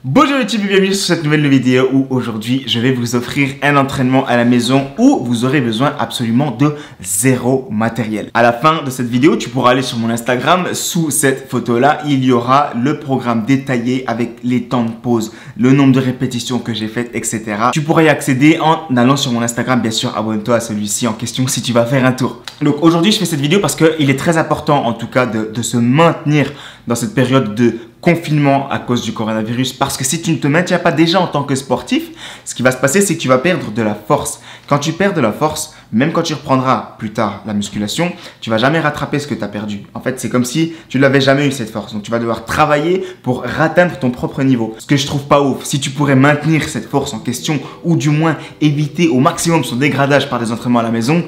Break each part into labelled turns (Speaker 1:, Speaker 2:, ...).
Speaker 1: Bonjour YouTube et bienvenue sur cette nouvelle vidéo où aujourd'hui je vais vous offrir un entraînement à la maison où vous aurez besoin absolument de zéro matériel. À la fin de cette vidéo, tu pourras aller sur mon Instagram. Sous cette photo là, il y aura le programme détaillé avec les temps de pause, le nombre de répétitions que j'ai faites, etc. Tu pourras y accéder en allant sur mon Instagram. Bien sûr, abonne-toi à celui-ci en question si tu vas faire un tour. Donc aujourd'hui je fais cette vidéo parce qu'il est très important en tout cas de se maintenir dans cette période de confinement à cause du coronavirus, parce que si tu ne te maintiens pas déjà en tant que sportif, ce qui va se passer, c'est que tu vas perdre de la force. Quand tu perds de la force, même quand tu reprendras plus tard la musculation, tu vas jamais rattraper ce que tu as perdu. En fait, c'est comme si tu n'avais jamais eu cette force. Donc, tu vas devoir travailler pour atteindre ton propre niveau. Ce que je trouve pas ouf, si tu pourrais maintenir cette force en question, ou du moins éviter au maximum son dégradage par des entraînements à la maison,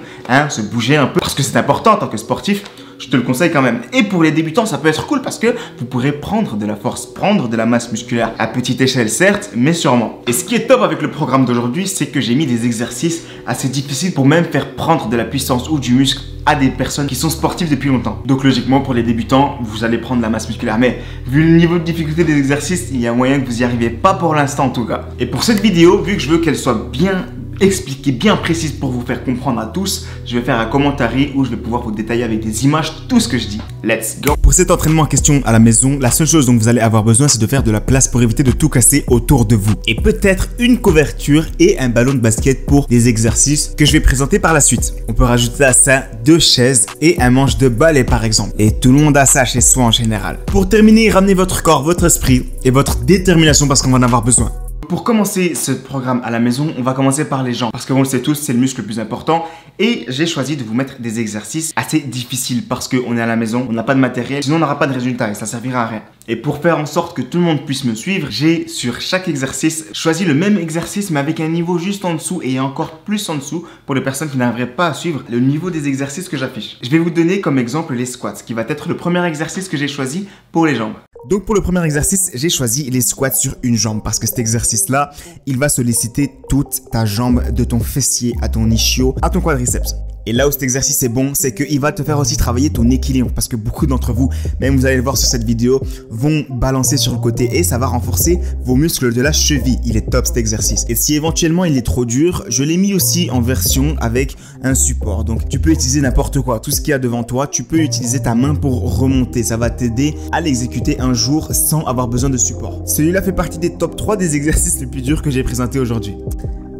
Speaker 1: se bouger un peu, parce que c'est important en tant que sportif. Je te le conseille quand même. Et pour les débutants, ça peut être cool parce que vous pourrez prendre de la force, prendre de la masse musculaire à petite échelle certes, mais sûrement. Et ce qui est top avec le programme d'aujourd'hui, c'est que j'ai mis des exercices assez difficiles pour même faire prendre de la puissance ou du muscle à des personnes qui sont sportives depuis longtemps. Donc logiquement, pour les débutants, vous allez prendre la masse musculaire. Mais vu le niveau de difficulté des exercices, il y a moyen que vous y arriviez pas pour l'instant en tout cas. Et pour cette vidéo, vu que je veux qu'elle soit bien expliquée, bien précise pour vous faire comprendre à tous, je vais faire un commentaire où je vais pouvoir vous détailler avec des images tout ce que je dis. Let's go! Pour cet entraînement en question à la maison, la seule chose dont vous allez avoir besoin, c'est de faire de la place pour éviter de tout casser autour de vous. Et peut-être une couverture et un ballon de basket pour des exercices que je vais présenter par la suite. On peut rajouter à ça 2 chaises et un manche de balai par exemple. Et tout le monde a ça chez soi en général. Pour terminer, ramenez votre corps, votre esprit et votre détermination parce qu'on va en avoir besoin. Pour commencer ce programme à la maison, on va commencer par les jambes. Parce qu'on le sait tous, c'est le muscle le plus important. Et j'ai choisi de vous mettre des exercices assez difficiles parce qu'on est à la maison, on n'a pas de matériel, sinon on n'aura pas de résultat et ça servira à rien. Et pour faire en sorte que tout le monde puisse me suivre, j'ai sur chaque exercice choisi le même exercice mais avec un niveau juste en dessous et encore plus en dessous pour les personnes qui n'arriveraient pas à suivre le niveau des exercices que j'affiche. Je vais vous donner comme exemple les squats, qui va être le premier exercice que j'ai choisi pour les jambes. Donc pour le premier exercice, j'ai choisi les squats sur une jambe parce que cet exercice-là, il va solliciter toute ta jambe de ton fessier à ton ischio, à ton quadriceps. Et là où cet exercice est bon, c'est qu'il va te faire aussi travailler ton équilibre parce que beaucoup d'entre vous, même vous allez le voir sur cette vidéo, vont balancer sur le côté et ça va renforcer vos muscles de la cheville. Il est top cet exercice. Et si éventuellement il est trop dur, je l'ai mis aussi en version avec un support. Donc tu peux utiliser n'importe quoi, tout ce qu'il y a devant toi, tu peux utiliser ta main pour remonter. Ça va t'aider à l'exécuter un jour sans avoir besoin de support. Celui-là fait partie des top 3 des exercices les plus durs que j'ai présentés aujourd'hui.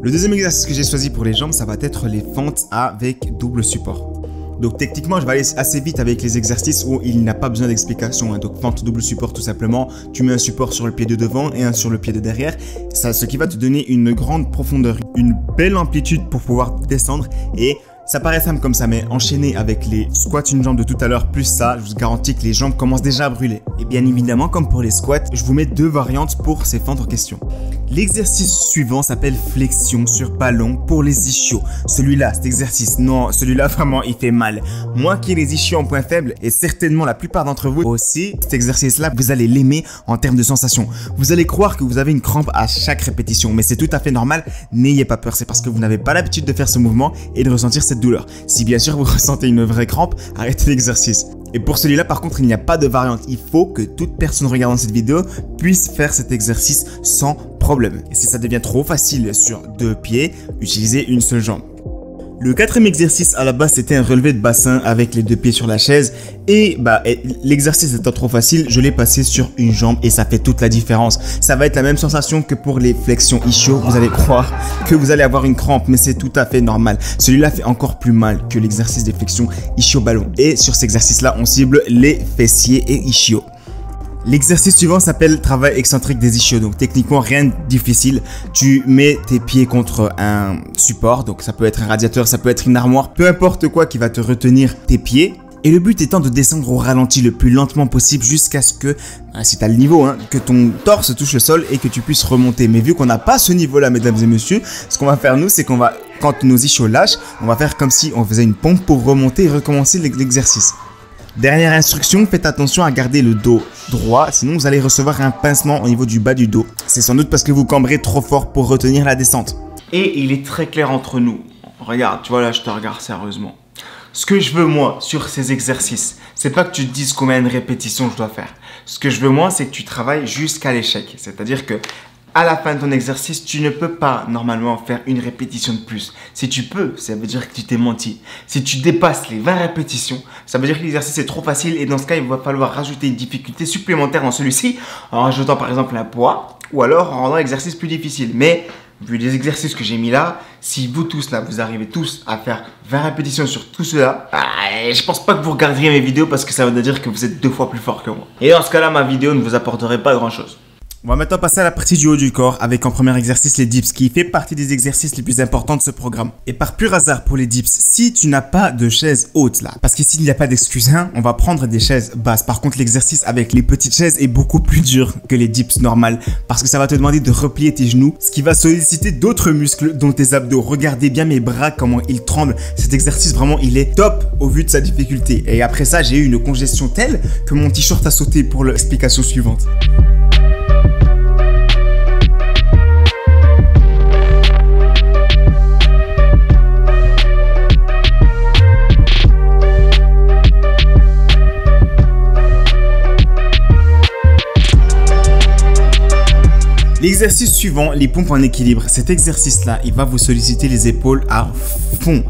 Speaker 1: Le deuxième exercice que j'ai choisi pour les jambes, ça va être les fentes avec double support. Donc techniquement, je vais aller assez vite avec les exercices où il n'a pas besoin d'explication. Donc fente double support tout simplement, tu mets un support sur le pied de devant et un sur le pied de derrière. Ce qui va te donner une grande profondeur, une belle amplitude pour pouvoir descendre et ça paraît simple comme ça, mais enchaîner avec les squats une jambe de tout à l'heure plus ça, je vous garantis que les jambes commencent déjà à brûler. Et bien évidemment, comme pour les squats, je vous mets 2 variantes pour ces fentes en question. L'exercice suivant s'appelle flexion sur ballon pour les ischios. Celui-là, cet exercice, non, celui-là vraiment il fait mal. Moi qui ai les ischios en point faible et certainement la plupart d'entre vous aussi, cet exercice-là, vous allez l'aimer en termes de sensations. Vous allez croire que vous avez une crampe à chaque répétition, mais c'est tout à fait normal. N'ayez pas peur, c'est parce que vous n'avez pas l'habitude de faire ce mouvement et de ressentir cette douleur. Si bien sûr vous ressentez une vraie crampe, arrêtez l'exercice. Et pour celui-là par contre, il n'y a pas de variante. Il faut que toute personne regardant cette vidéo puisse faire cet exercice sans problème. Et si ça devient trop facile sur 2 pieds, utilisez une seule jambe. Le 4e exercice à la base c'était un relevé de bassin avec les 2 pieds sur la chaise et l'exercice étant trop facile, je l'ai passé sur une jambe et ça fait toute la différence. Ça va être la même sensation que pour les flexions ischio, vous allez croire que vous allez avoir une crampe mais c'est tout à fait normal. Celui-là fait encore plus mal que l'exercice des flexions ischio-ballon et sur cet exercice-là, on cible les fessiers et ischio. L'exercice suivant s'appelle travail excentrique des ischios. Donc techniquement rien de difficile. Tu mets tes pieds contre un support. Donc ça peut être un radiateur, ça peut être une armoire. Peu importe quoi qui va te retenir tes pieds. Et le but étant de descendre au ralenti le plus lentement possible jusqu'à ce que, si tu as le niveau, que ton torse touche le sol et que tu puisses remonter. Mais vu qu'on n'a pas ce niveau-là, mesdames et messieurs, ce qu'on va faire nous, c'est qu'on va, quand nos ischios lâchent, on va faire comme si on faisait une pompe pour remonter et recommencer l'exercice. Dernière instruction, faites attention à garder le dos droit, sinon vous allez recevoir un pincement au niveau du bas du dos. C'est sans doute parce que vous cambrez trop fort pour retenir la descente. Et il est très clair entre nous. Regarde, tu vois là, je te regarde sérieusement. Ce que je veux moi sur ces exercices, c'est pas que tu te dises combien de répétitions je dois faire. Ce que je veux moi, c'est que tu travailles jusqu'à l'échec. C'est-à-dire que à la fin de ton exercice, tu ne peux pas normalement faire une répétition de plus. Si tu peux, ça veut dire que tu t'es menti. Si tu dépasses les 20 répétitions, ça veut dire que l'exercice est trop facile et dans ce cas, il va falloir rajouter une difficulté supplémentaire dans celui-ci en rajoutant par exemple un poids ou alors en rendant l'exercice plus difficile. Mais vu les exercices que j'ai mis là, si vous tous là, vous arrivez tous à faire 20 répétitions sur tout cela, je pense pas que vous regarderiez mes vidéos parce que ça veut dire que vous êtes 2 fois plus fort que moi. Et dans ce cas-là, ma vidéo ne vous apporterait pas grand-chose. On va maintenant passer à la partie du haut du corps avec en premier exercice les dips qui fait partie des exercices les plus importants de ce programme. Et par pur hasard pour les dips, si tu n'as pas de chaise haute là, parce qu'ici il n'y a pas d'excuse, hein, on va prendre des chaises basses. Par contre l'exercice avec les petites chaises est beaucoup plus dur que les dips normales parce que ça va te demander de replier tes genoux, ce qui va solliciter d'autres muscles dont tes abdos. Regardez bien mes bras comment ils tremblent. Cet exercice vraiment il est top au vu de sa difficulté. Et après ça j'ai eu une congestion telle que mon t-shirt a sauté pour l'explication suivante. L'exercice suivant, les pompes en équilibre. Cet exercice-là, il va vous solliciter les épaules à fond.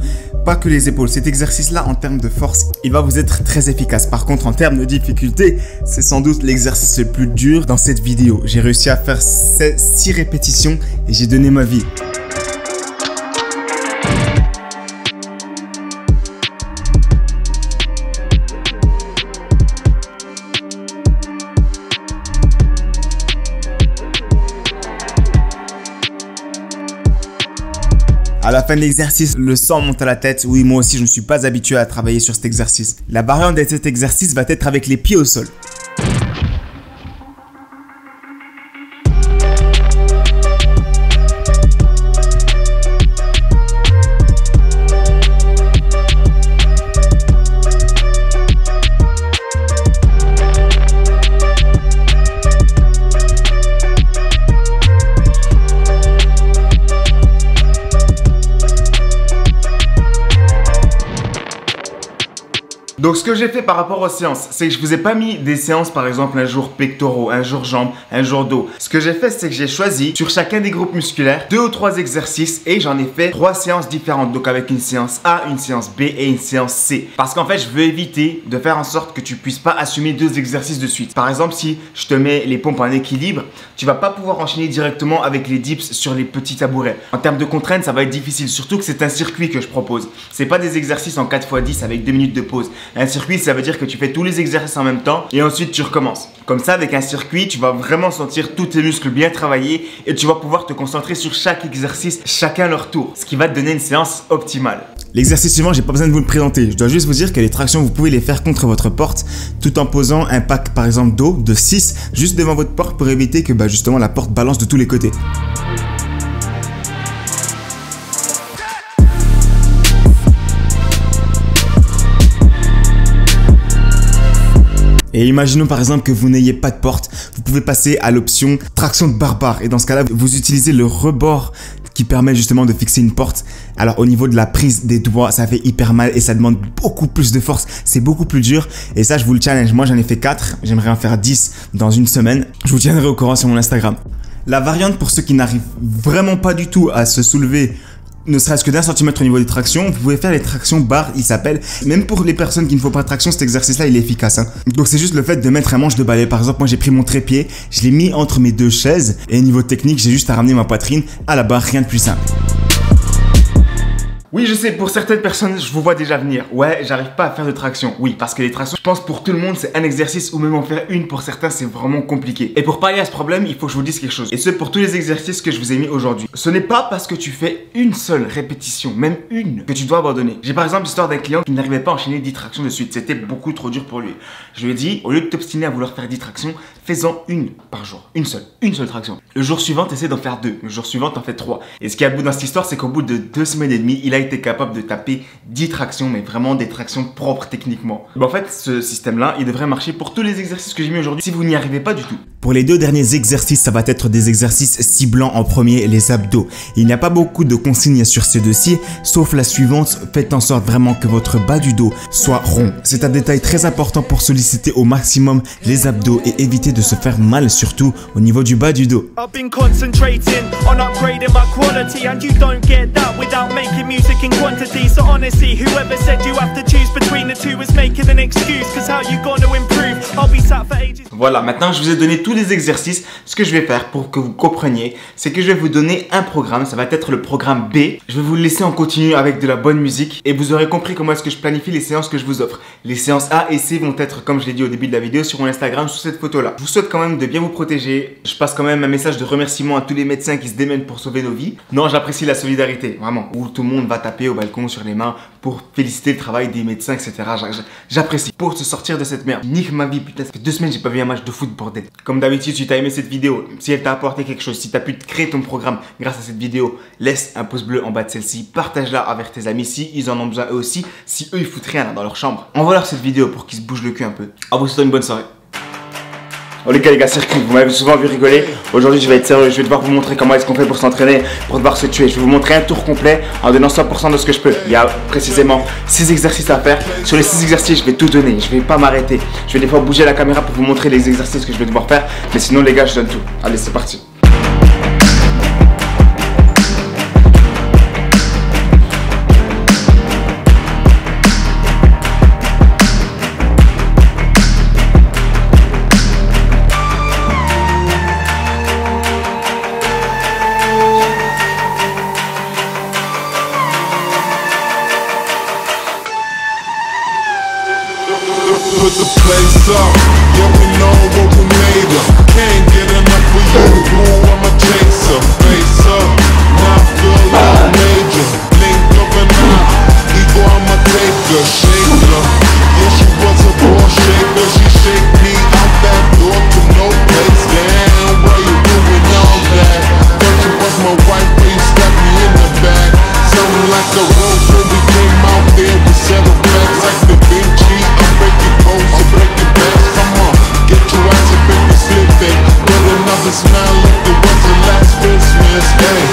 Speaker 1: Pas que les épaules. Cet exercice-là, en termes de force, il va vous être très efficace. Par contre, en termes de difficulté, c'est sans doute l'exercice le plus dur dans cette vidéo. J'ai réussi à faire 6 répétitions et j'ai donné ma vie. À la fin de l'exercice, le sang monte à la tête. Oui, moi aussi, je ne suis pas habitué à travailler sur cet exercice. La variante de cet exercice va être avec les pieds au sol. Donc ce que j'ai fait par rapport aux séances, c'est que je vous ai pas mis des séances par exemple un jour pectoraux, un jour jambes, un jour dos. Ce que j'ai fait c'est que j'ai choisi sur chacun des groupes musculaires 2 ou 3 exercices et j'en ai fait 3 séances différentes. Donc avec une séance A, une séance B et une séance C. Parce qu'en fait je veux éviter de faire en sorte que tu puisses pas assumer 2 exercices de suite. Par exemple si je te mets les pompes en équilibre, tu vas pas pouvoir enchaîner directement avec les dips sur les petits tabourets. En termes de contraintes ça va être difficile, surtout que c'est un circuit que je propose. C'est pas des exercices en 4x10 avec 2 minutes de pause. Un circuit, ça veut dire que tu fais tous les exercices en même temps et ensuite tu recommences. Comme ça, avec un circuit, tu vas vraiment sentir tous tes muscles bien travaillés et tu vas pouvoir te concentrer sur chaque exercice, chacun leur tour, ce qui va te donner une séance optimale. L'exercice suivant, j'ai pas besoin de vous le présenter. Je dois juste vous dire que les tractions, vous pouvez les faire contre votre porte tout en posant un pack par exemple d'eau de 6 juste devant votre porte pour éviter que justement la porte balance de tous les côtés. Et imaginons par exemple que vous n'ayez pas de porte, vous pouvez passer à l'option traction de barbare. Et dans ce cas-là, vous utilisez le rebord qui permet justement de fixer une porte. Alors au niveau de la prise des doigts, ça fait hyper mal et ça demande beaucoup plus de force. C'est beaucoup plus dur et ça je vous le challenge. Moi j'en ai fait 4, j'aimerais en faire 10 dans une semaine. Je vous tiendrai au courant sur mon Instagram. La variante pour ceux qui n'arrivent vraiment pas du tout à se soulever ne serait-ce que d'1 centimètre au niveau des tractions, vous pouvez faire les tractions barres, il s'appelle. Même pour les personnes qui ne font pas de traction, cet exercice-là, il est efficace. Donc c'est juste le fait de mettre un manche de balai. Par exemple, moi j'ai pris mon trépied, je l'ai mis entre mes 2 chaises et niveau technique, j'ai juste à ramener ma poitrine à la barre, rien de plus simple. Oui, je sais, pour certaines personnes, je vous vois déjà venir. Ouais, j'arrive pas à faire de traction. Oui, parce que les tractions, je pense pour tout le monde, c'est un exercice ou même en faire une pour certains, c'est vraiment compliqué. Et pour pallier à ce problème, il faut que je vous dise quelque chose. Et ce, pour tous les exercices que je vous ai mis aujourd'hui. Ce n'est pas parce que tu fais une seule répétition, même une, que tu dois abandonner. J'ai par exemple l'histoire d'un client qui n'arrivait pas à enchaîner 10 tractions de suite. C'était beaucoup trop dur pour lui. Je lui ai dit, au lieu de t'obstiner à vouloir faire 10 tractions, fais-en une par jour. Une seule traction. Le jour suivant, t'essaies d'en faire 2. Le jour suivant, t'en fais 3. Et ce qui est à bout dans cette histoire, c'est qu'au bout de 2 semaines et demie, il a été capable de taper 10 tractions, mais vraiment des tractions propres techniquement. En fait, ce système-là, il devrait marcher pour tous les exercices que j'ai mis aujourd'hui si vous n'y arrivez pas du tout.
Speaker 2: Pour les 2 derniers exercices, ça va être des exercices ciblant en premier les abdos. Il n'y a pas beaucoup de consignes sur ces deux-ci, sauf la suivante, faites en sorte vraiment que votre bas du dos soit rond. C'est un détail très important pour solliciter au maximum les abdos et éviter de se faire mal, surtout au niveau du bas du dos.
Speaker 1: Voilà, maintenant je vous ai donné tous les exercices. Ce que je vais faire pour que vous compreniez, c'est que je vais vous donner un programme. Ça va être le programme B. Je vais vous le laisser en continu avec de la bonne musique et vous aurez compris comment est-ce que je planifie les séances que je vous offre. Les séances A et C vont être, comme je l'ai dit au début de la vidéo, sur mon Instagram sous cette photo-là. Je vous souhaite quand même de bien vous protéger. Je passe quand même un message de remerciement à tous les médecins qui se démènent pour sauver nos vies. Non, j'apprécie la solidarité, vraiment. Où tout le monde va taper au balcon sur les mains pour féliciter le travail des médecins, etc. J'apprécie. Pour se sortir de cette merde. Nique ma vie, putain. Ça fait 2 semaines que j'ai pas vu un match de foot, bordel. Comme d'habitude, si tu as aimé cette vidéo, si elle t'a apporté quelque chose, si tu as pu créer ton programme grâce à cette vidéo, laisse un pouce bleu en bas de celle-ci. Partage-la avec tes amis si ils en ont besoin eux aussi. Si eux ils foutent rien là, dans leur chambre. Envoie-leur cette vidéo pour qu'ils se bougent le cul un peu. À vous, souhaite une bonne soirée. Oh les gars, circuit, vous m'avez souvent vu rigoler. Aujourd'hui je vais être sérieux, je vais devoir vous montrer comment est-ce qu'on fait pour s'entraîner, pour devoir se tuer. Je vais vous montrer un tour complet en donnant 100% de ce que je peux. Il y a précisément 6 exercices à faire. Sur les 6 exercices, je vais tout donner, je vais pas m'arrêter. Je vais des fois bouger la caméra pour vous montrer les exercices que je vais devoir faire. Mais sinon les gars, je donne tout. Allez, c'est parti.
Speaker 3: Put the place up, yeah we know what we made of. Can't get enough of you, blue I'm a chaser. Face up, now I feel like a major. Link up and out, ego I'm a taker. Shaker, yeah she was a ball shaker. She shake me out that door to no place. Damn, why you doing all that? Thought you was my wife, but you stabbed me in the back. Something like a rose when we came out there, we settled facts like the Vinci. I'm breaking bones, I'm breaking backs. Come on, get your ass up if you're slipping. Put another smile like it was the last Christmas. Hey.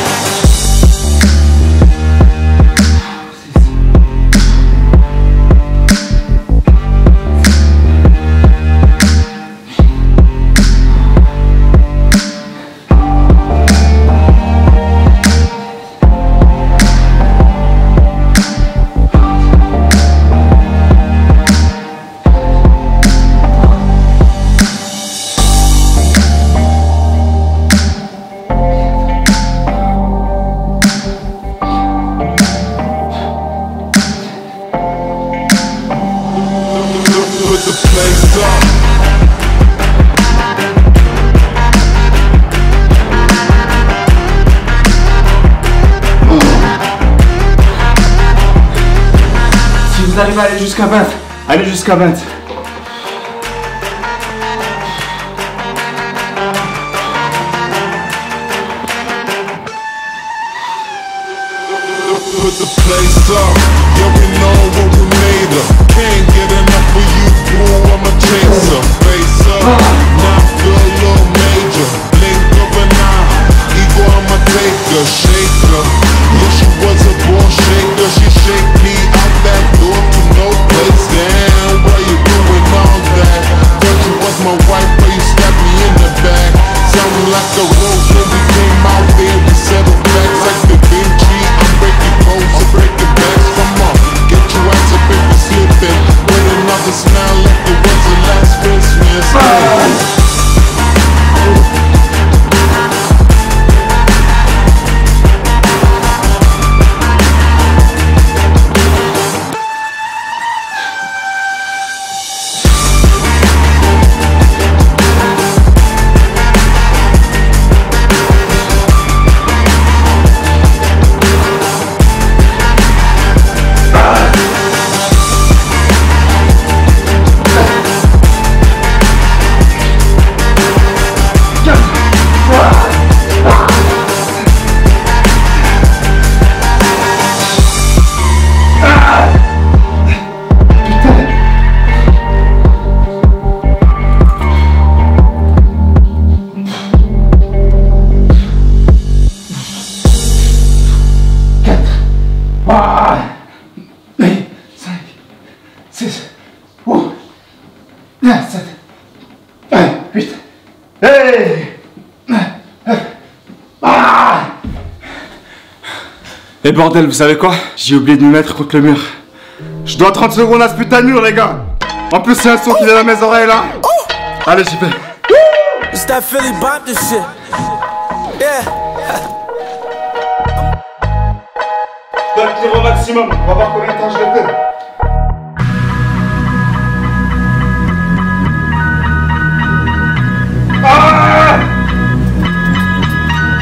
Speaker 3: Put the place up.
Speaker 1: Si vous arrivez à aller jusqu'à 20, allez jusqu'à 20.
Speaker 3: Put the place up, yeah we know what we made of. Can't get enough of you, blue I'm a chaser. Face up, now I feel a little major. Link up and out, ego I'm a taker. Shaker, yeah she was a ball shaker. She shake me out that door to no place. Damn, why you doing all that? Thought you was my wife, but you stabbed me in the back. Sounding like a rose when we came out there. We settled facts like the Vinci. I'm breaking bones, I'm breaking backs. Come on, get your ass up if you're slipping. With another smile like it was the last Christmas. Hey.
Speaker 4: Et bordel, vous savez quoi? J'ai oublié de me mettre contre le mur. Je dois 30 secondes à ce putain de mur, les gars. En plus, c'est un son qui vient dans mes oreilles, là. Allez, j'y vais.
Speaker 5: It's that Philly bop this shit. Yeah.
Speaker 4: Je dois tirer au maximum. On va voir combien de temps je le fais. Ah!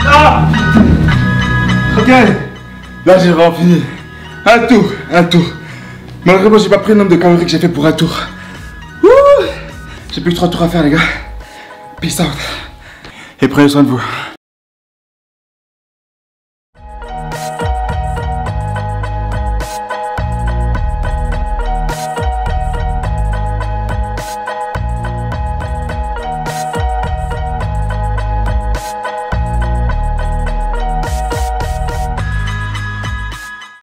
Speaker 4: Ah! Ok. Là, j'ai vraiment fini. Un tour. Malheureusement, j'ai pas pris le nombre de calories que j'ai fait pour un tour. J'ai plus que 3 tours à faire, les gars. Peace out. Et prenez soin de vous.